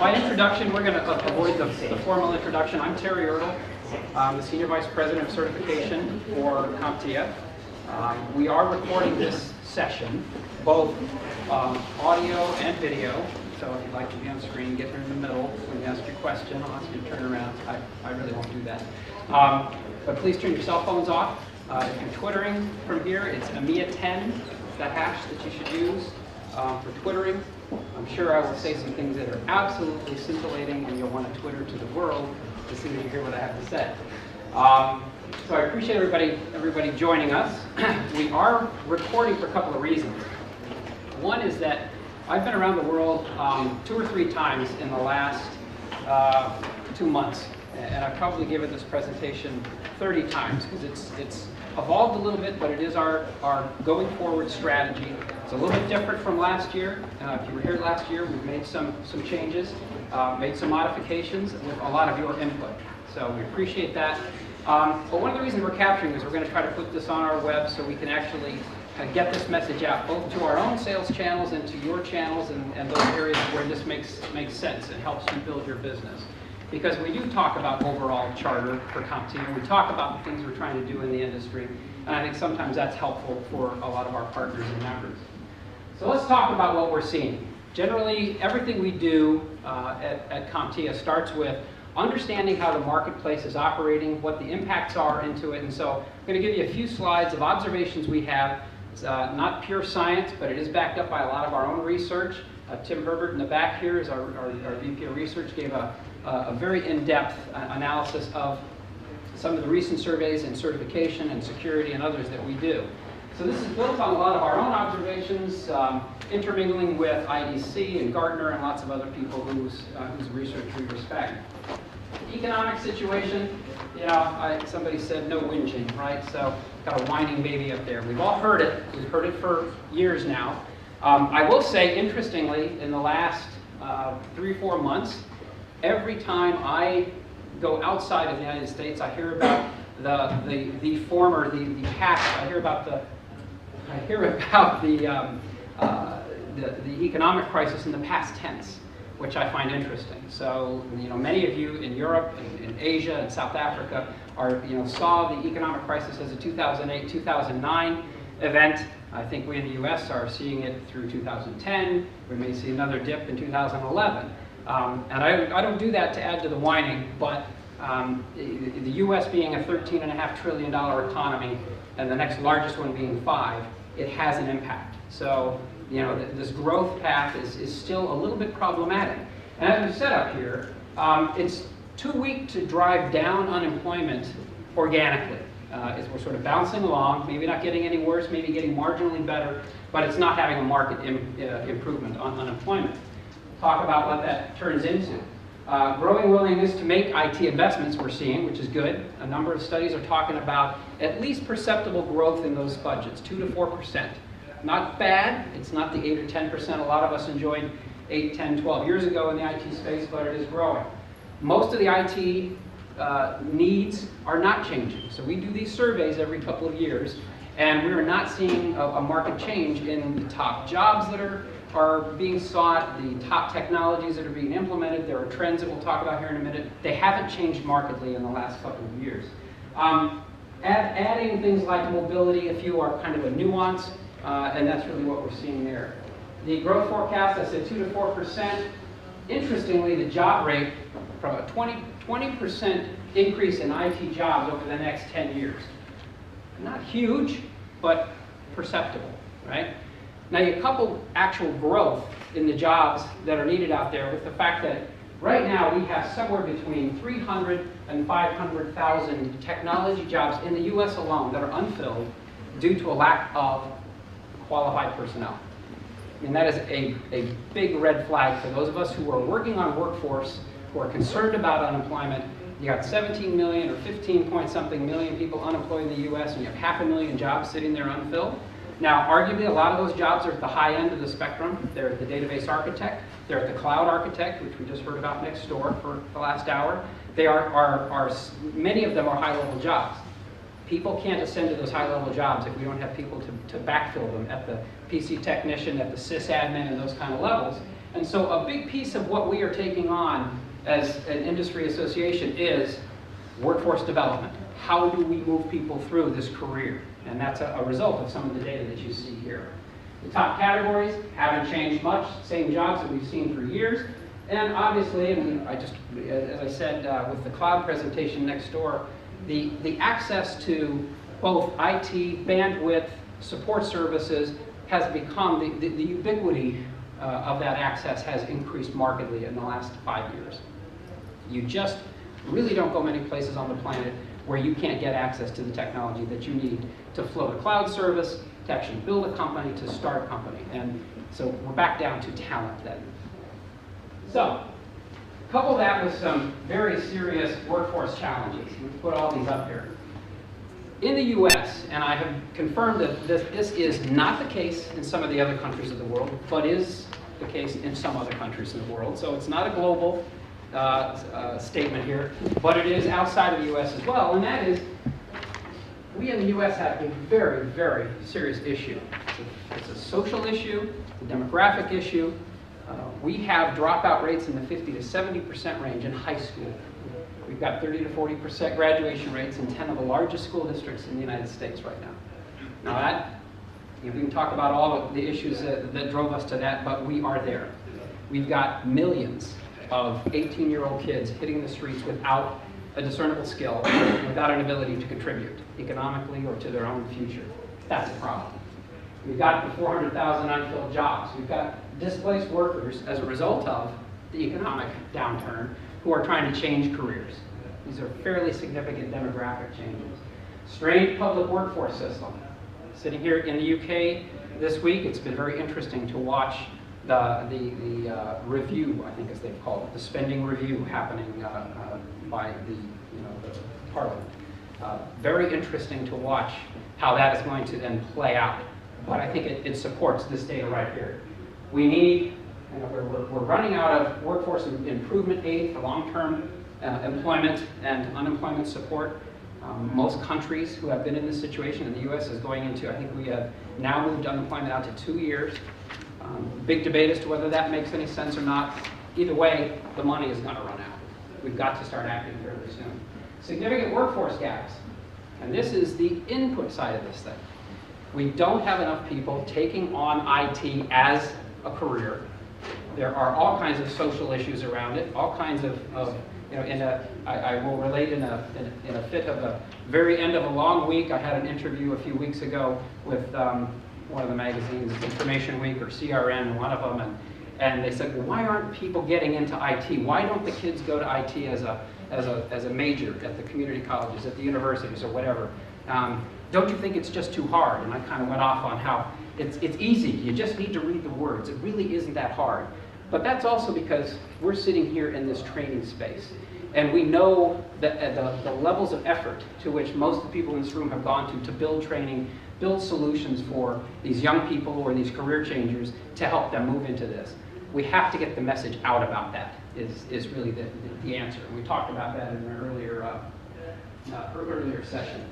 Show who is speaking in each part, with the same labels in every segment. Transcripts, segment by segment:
Speaker 1: by introduction, we're going to avoid the formal introduction. I'm Terry Erdle. I'm the Senior Vice President of Certification for CompTIA. We are recording this session, both audio and video. So if you'd like to be on screen, get here in the middle. When you ask your question, I'll ask you to turn around. I really won't do that. But please turn your cell phones off. If you're Twittering from here, it's EMEA10, that hash that you should use for Twittering. I'm sure I will say some things that are absolutely scintillating, and you'll want to Twitter to the world as soon as you hear what I have to say. So I appreciate everybody joining us. We are recording for a couple of reasons. One is that I've been around the world 2 or 3 times in the last 2 months, and I've probably given this presentation 30 times because it's evolved a little bit, but it is our going forward strategy. It's a little bit different from last year. If you were here last year, we've made some changes, made some modifications with a lot of your input. So we appreciate that. But one of the reasons we're capturing is we're going to try to put this on our web so we can actually get this message out both to our own sales channels and to your channels and those areas where this makes sense and helps you build your business. Because we do talk about overall charter for CompTIA, and we talk about the things we're trying to do in the industry, and I think sometimes that's helpful for a lot of our partners and members. So let's talk about what we're seeing. Generally, everything we do at CompTIA starts with understanding how the marketplace is operating, what the impacts are into it, and so I'm going to give you a few slides of observations we have. It's not pure science, but it is backed up by a lot of our own research. Tim Herbert in the back here is our VP of Research, gave a very in-depth analysis of some of the recent surveys in certification and security and others that we do. So this is built on a lot of our own observations, intermingling with IDC and Gartner and lots of other people whose research we respect. Economic situation, you know, somebody said no whinging, right? So got a whining baby up there. We've all heard it. We've heard it for years now. I will say, interestingly, in the last 3 or 4 months, every time I go outside of the United States, I hear about the past. I hear about the economic crisis in the past tense, which I find interesting. So, you know, many of you in Europe and in Asia and South Africa saw the economic crisis as a 2008-2009 event. I think we in the U.S. are seeing it through 2010. We may see another dip in 2011. And I don't do that to add to the whining, but the U.S. being a $13.5 trillion economy and the next largest one being 5, it has an impact. So, you know, this growth path is still a little bit problematic. And as we set up here, it's too weak to drive down unemployment organically. We're sort of bouncing along, maybe not getting any worse, maybe getting marginally better, but it's not having a market improvement on unemployment. Talk about what that turns into. Growing willingness to make IT investments we're seeing, which is good. A number of studies are talking about at least perceptible growth in those budgets, 2 to 4%. Not bad. It's not the 8 or 10% a lot of us enjoyed 8, 10, 12 years ago in the IT space, but it is growing. Most of the IT needs are not changing. So we do these surveys every couple of years, and we are not seeing a market change in the top jobs that are being sought, the top technologies that are being implemented. There are trends that we'll talk about here in a minute. They haven't changed markedly in the last couple of years. Adding things like mobility, a few are kind of a nuance, and that's really what we're seeing there. The growth forecast, I said 2 to 4%. Interestingly, the job rate from a 20% increase in IT jobs over the next 10 years. Not huge, but perceptible, right? Now you couple actual growth in the jobs that are needed out there with the fact that right now we have somewhere between 300 and 500,000 technology jobs in the US alone that are unfilled due to a lack of qualified personnel. And that is a big red flag for those of us who are working on workforce, who are concerned about unemployment. You got 17 million or 15 point something million people unemployed in the US, and you have 500,000 jobs sitting there unfilled. Now, arguably, a lot of those jobs are at the high end of the spectrum. They're at the database architect. They're at the cloud architect, which we just heard about next door for the last hour. They many of them are high-level jobs. People can't ascend to those high-level jobs if we don't have people to backfill them at the PC technician, at the sysadmin, and those kind of levels. And so a big piece of what we are taking on as an industry association is workforce development. How do we move people through this career? And that's a result of some of the data that you see here. The top categories haven't changed much, same jobs that we've seen for years. And obviously, and as I said with the cloud presentation next door, the access to both IT, bandwidth, support services has become, the ubiquity of that access has increased markedly in the last 5 years. You just really don't go many places on the planet where you can't get access to the technology that you need to float a cloud service, to actually build a company, to start a company. And so we're back down to talent then. So, couple that with some very serious workforce challenges. We put all these up here. In the US, and I have confirmed that this is not the case in some of the other countries of the world, but is the case in some other countries in the world. So it's not a global statement here, but it is outside of the US as well, and that is, we in the US have a very, very serious issue. It's a social issue, a demographic issue. We have dropout rates in the 50 to 70% range in high school. We've got 30 to 40% graduation rates in 10 of the largest school districts in the United States right now. Now that, we can talk about all of the issues that drove us to that, but we are there. We've got millions of 18-year-old kids hitting the streets without a discernible skill, without an ability to contribute economically or to their own future. That's a problem. We've got the 400,000 unfilled jobs. We've got displaced workers as a result of the economic downturn who are trying to change careers. These are fairly significant demographic changes. Strained public workforce system. Sitting here in the UK this week, it's been very interesting to watch the review, I think as they've called it, the spending review happening by the Parliament. Very interesting to watch how that is going to then play out. But I think it supports this data right here. We need, we're running out of workforce improvement aid for long-term employment and unemployment support. Most countries who have been in this situation, in the US is going into, I think we have now moved unemployment out to 2 years. Big debate as to whether that makes any sense or not. Either way, the money is going to run out. We've got to start acting fairly soon. Significant workforce gaps. And this is the input side of this thing. We don't have enough people taking on IT as a career. There are all kinds of social issues around it, all kinds of I will relate in a fit of the very end of a long week. I had an interview a few weeks ago with one of the magazines, Information Week or CRN, one of them, and they said, well, why aren't people getting into IT? Why don't the kids go to IT as a major at the community colleges, at the universities, or whatever? Don't you think it's just too hard? And I kind of went off on how it's easy. You just need to read the words. It really isn't that hard. But that's also because we're sitting here in this training space. And we know that the levels of effort to which most of the people in this room have gone to build training, build solutions for these young people or these career changers to help them move into this. We have to get the message out about that is really the answer. And we talked about that in an earlier session.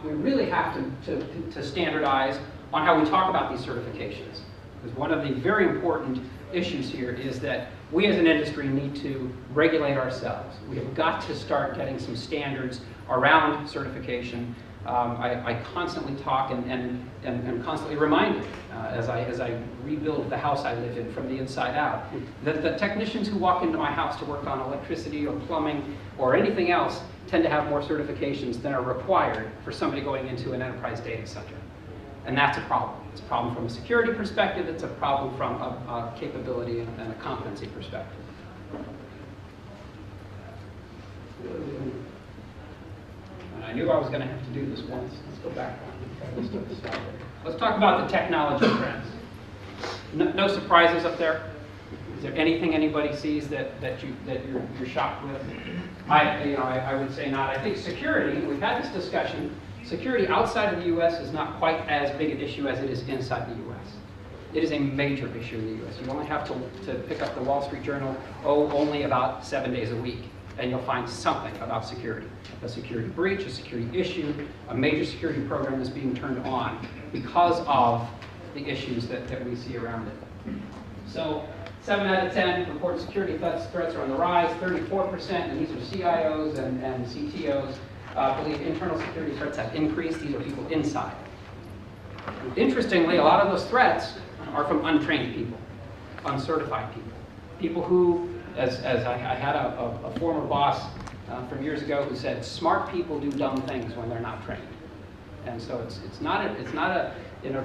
Speaker 1: We really have to standardize on how we talk about these certifications. Because one of the very important issues here is that we as an industry need to regulate ourselves. We have got to start getting some standards around certification. I constantly talk and constantly remind it as I rebuild the house I live in from the inside out, that the technicians who walk into my house to work on electricity or plumbing or anything else tend to have more certifications than are required for somebody going into an enterprise data center. And that's a problem. It's a problem from a security perspective. It's a problem from a capability and a competency perspective. And I knew I was going to have to do this once. Let's go back one. Let's talk about the technology trends. No surprises up there. Is there anything anybody sees that you're shocked with? I would say not. I think security. We've had this discussion. Security outside of the U.S. is not quite as big an issue as it is inside the U.S. It is a major issue in the U.S. You only have to pick up the Wall Street Journal, only about 7 days a week, and you'll find something about security. A security breach, a security issue, a major security program is being turned on because of the issues that we see around it. So 7 out of 10 report security threats are on the rise. 34%, and these are CIOs and CTOs, believe internal security threats have increased. These are people inside. Interestingly, a lot of those threats are from untrained people, uncertified people. People who, as I had a former boss from years ago who said, smart people do dumb things when they're not trained. And so it's not a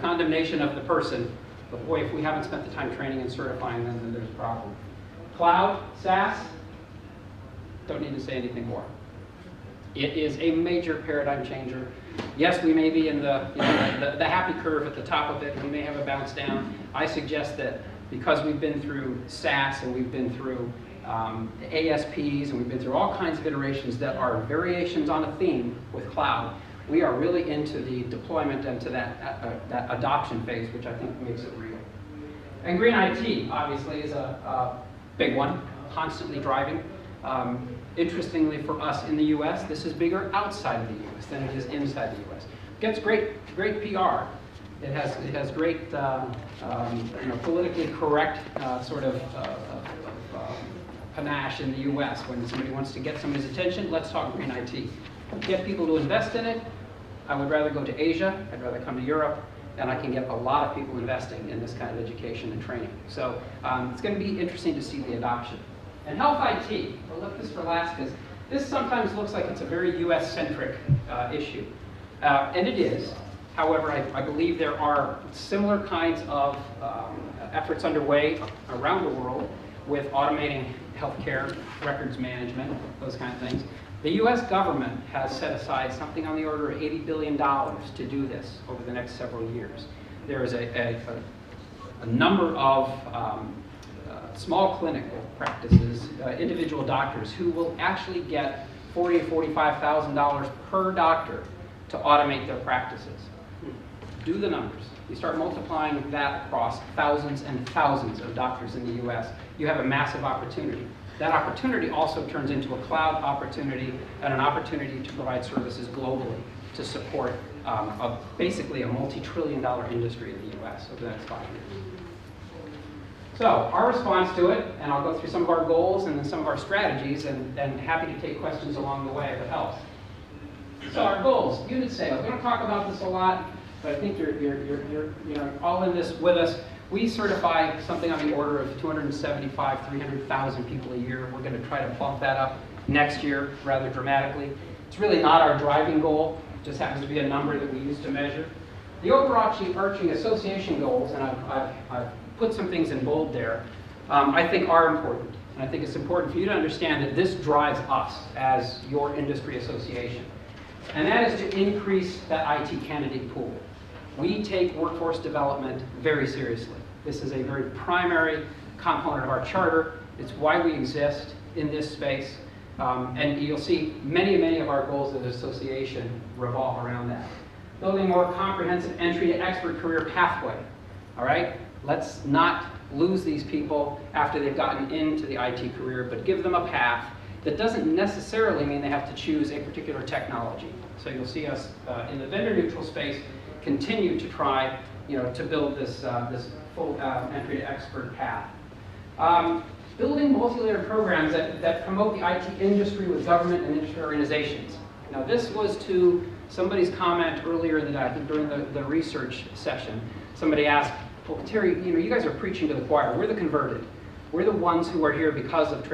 Speaker 1: condemnation of the person, but boy, if we haven't spent the time training and certifying them, then there's a problem. Cloud, SaaS, don't need to say anything more. It is a major paradigm changer. Yes, we may be in the happy curve at the top of it. We may have a bounce down. I suggest that because we've been through SaaS and we've been through ASPs and we've been through all kinds of iterations that are variations on a theme with cloud, we are really into the deployment and to that adoption phase, which I think makes it real. And green IT, obviously, is a big one, constantly driving. Interestingly for us in the US, this is bigger outside of the US than it is inside the US. Gets great PR. It has great politically correct sort of panache in the US. When somebody wants to get somebody's attention, let's talk green IT. Get people to invest in it. I would rather go to Asia. I'd rather come to Europe. And I can get a lot of people investing in this kind of education and training. So it's going to be interesting to see the adoption. And health IT, we'll let this for last because this sometimes looks like it's a very US-centric issue. And it is. However, I believe there are similar kinds of efforts underway around the world with automating healthcare, records management, those kind of things. The US government has set aside something on the order of $80 billion to do this over the next several years. There is a number of small clinical practices, individual doctors who will actually get $40,000 to $45,000 per doctor to automate their practices. Do the numbers. You start multiplying that across thousands and thousands of doctors in the US, you have a massive opportunity. That opportunity also turns into a cloud opportunity and an opportunity to provide services globally to support basically a multi-trillion-dollar industry in the US over the next 5 years. So our response to it, and I'll go through some of our goals and then some of our strategies, and happy to take questions along the way if it helps. So our goals, unit sales. We're going to talk about this a lot, but I think you're all in this with us. We certify something on the order of 275, 300,000 people a year. We're going to try to bump that up next year rather dramatically. It's really not our driving goal. It just happens to be a number that we use to measure. The overarching association goals, and I've put some things in bold there, I think are important. And I think it's important for you to understand that this drives us as your industry association. And that is to increase that IT candidate pool. We take workforce development very seriously. This is a very primary component of our charter. It's why we exist in this space. And you'll see many of our goals as an association revolve around that. Building a more comprehensive entry to expert career pathway. All right? Let's not lose these people after they've gotten into the IT career, but give them a path that doesn't necessarily mean they have to choose a particular technology. So you'll see us in the vendor-neutral space continue to try, to build this full entry to expert path. Building multi-layered programs that promote the IT industry with government and industry organizations. Now this was to somebody's comment earlier that I think during the research session. Somebody asked, well, Terry, you guys are preaching to the choir. We're the converted. We're the ones who are here because of training.